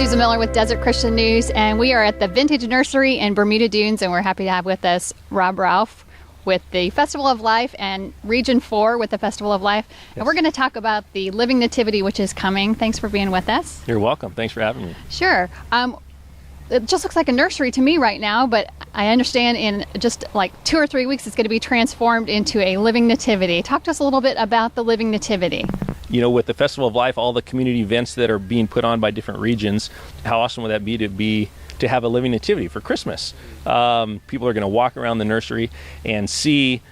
Susan Miller with Desert Christian News, and we are at the Vintage Nursery in Bermuda Dunes, and we're happy to have with us Rob Ralph with the Festival of Life and Region 4 with the Festival of Life. Yes. And we're going to talk about the Living Nativity, which is coming. Thanks for being with us. You're welcome. Thanks for having me. Sure. It just looks like a nursery to me right now, but I understand in just like 2 or 3 weeks it's going to be transformed into a Living Nativity. Talk to us a little bit about the Living Nativity. You know, with the Festival of Life, all the community events that are being put on by different regions, how awesome would that be to have a Living Nativity for Christmas? People are going to walk around the nursery and see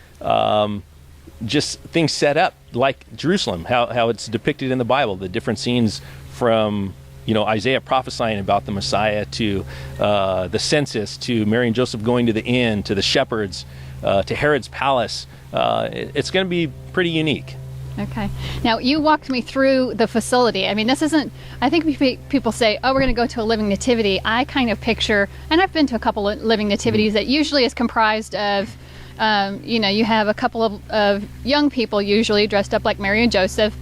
just things set up like Jerusalem, how it's depicted in the Bible, the different scenes from Isaiah prophesying about the Messiah to the census, to Mary and Joseph going to the inn, to the shepherds, to Herod's palace. It's going to be pretty unique. Okay. Now, you walked me through the facility. I mean, this isn't, I think people say, oh, we're going to go to a Living Nativity. I kind of picture, and I've been to a couple of Living Nativities that usually is comprised of, you have a couple of young people usually dressed up like Mary and Joseph,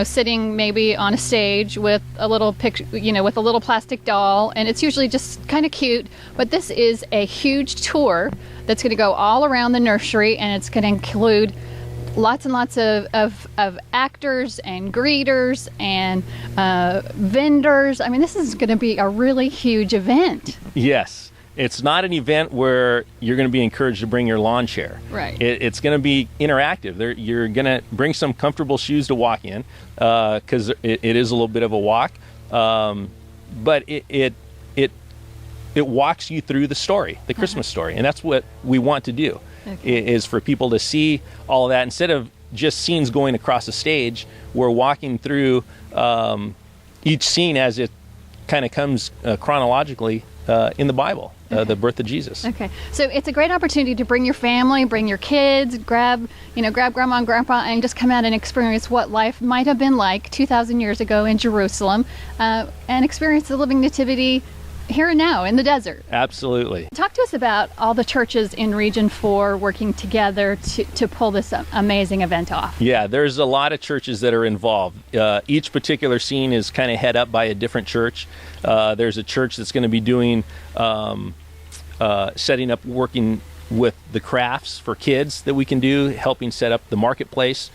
sitting maybe on a stage with a little picture, with a little plastic doll, and it's usually just kind of cute. But this is a huge tour that's going to go all around the nursery, and it's going to include lots and lots of actors and greeters and vendors. I mean, this is going to be a really huge event. Yes. It's not an event where you're going to be encouraged to bring your lawn chair. Right. It's going to be interactive. You're going to bring some comfortable shoes to walk in because it is a little bit of a walk. But it walks you through the story, the Christmas story. And that's what we want to do. Okay. Is for people to see all of that. Instead of just scenes going across a stage, we're walking through each scene as it kind of comes chronologically in the Bible, okay. The birth of Jesus. Okay, so it's a great opportunity to bring your family, bring your kids, grab grandma and grandpa, and just come out and experience what life might have been like 2,000 years ago in Jerusalem, and experience the Living Nativity here and now in the desert. Absolutely. Talk to us about all the churches in Region 4 working together to pull this amazing event off. Yeah, there's a lot of churches that are involved. Each particular scene is kind of head up by a different church. There's a church that's going to be doing, setting up, working with the crafts for kids that we can do, helping set up the marketplace,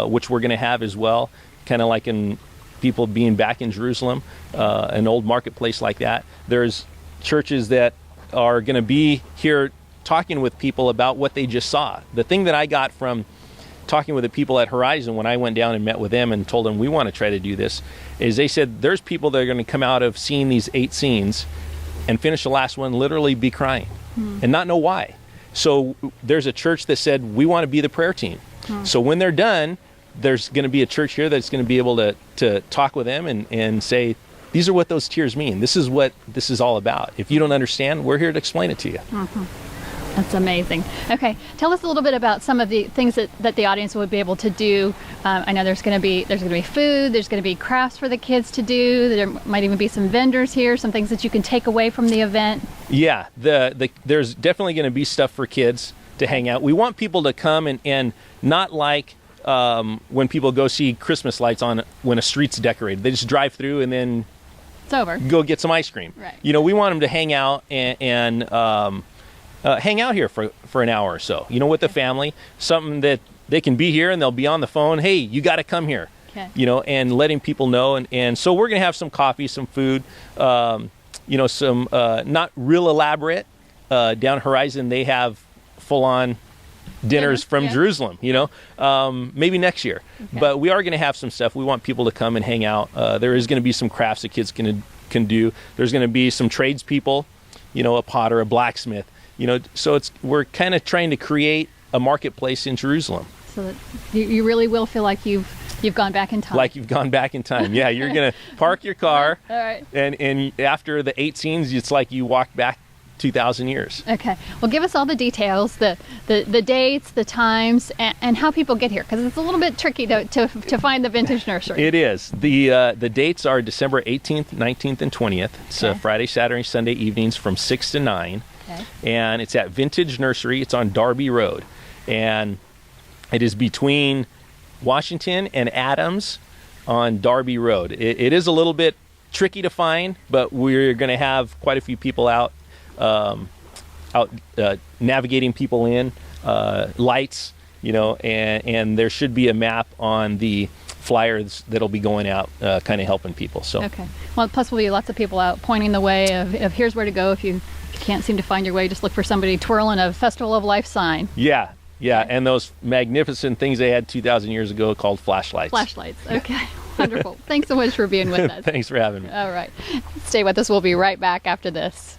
which we're going to have as well, kind of like in people being back in Jerusalem, an old marketplace like that. There's churches that are going to be here talking with people about what they just saw. The thing that I got from talking with the people at Horizon when I went down and met with them and told them we want to try to do this, is they said there's people that are going to come out of seeing these 8 scenes and finish the last one literally be crying and not know why. So there's a church that said we want to be the prayer team. So when they're done, there's going to be a church here that's going to be able to talk with them and say, these are what those tears mean. This is what this is all about. If you don't understand, we're here to explain it to you. Mm-hmm. That's amazing. Okay, tell us a little bit about some of the things that the audience would be able to do. I know there's going to be food, there's going to be crafts for the kids to do. There might even be some vendors here, some things that you can take away from the event. Yeah, there's definitely going to be stuff for kids to hang out. We want people to come and not like when people go see Christmas lights on when a street's decorated. They just drive through and then it's over. Go get some ice cream. Right. We want them to hang out and hang out here for an hour or so, with the family, something that they can be here and they'll be on the phone. Hey, you got to come here, okay. And letting people know. And so we're going to have some coffee, some food, some not real elaborate. Down Horizon, they have full-on dinners from Jerusalem, maybe next year. Okay. But we are going to have some stuff. We want people to come and hang out. There is going to be some crafts that kids can do. There's going to be some tradespeople, a potter, a blacksmith, so we're kind of trying to create a marketplace in Jerusalem. So that you really will feel like you've gone back in time. Like you've gone back in time. Yeah, you're going to park your car. All right. And after the 8 scenes, it's like you walked back 2,000 years. Okay. Well, give us all the details, the dates, the times, and how people get here, because it's a little bit tricky to find the Vintage Nursery. It is. The dates are December 18th, 19th, and 20th. It's Friday, Saturday, Sunday evenings from 6 to 9. Okay. And it's at Vintage Nursery. It's on Darby Road. And it is between Washington and Adams on Darby Road. It is a little bit tricky to find, but we're going to have quite a few people out navigating people in, lights, and there should be a map on the flyers that'll be going out, kind of helping people. So okay. Well, plus will be lots of people out pointing the way of here's where to go. If you can't seem to find your way, just look for somebody twirling a Festival of Life sign. Yeah, and those magnificent things they had 2,000 years ago called flashlights. Flashlights. Okay. Wonderful. Thanks so much for being with us. Thanks for having me. All right. Stay with us. We'll be right back after this.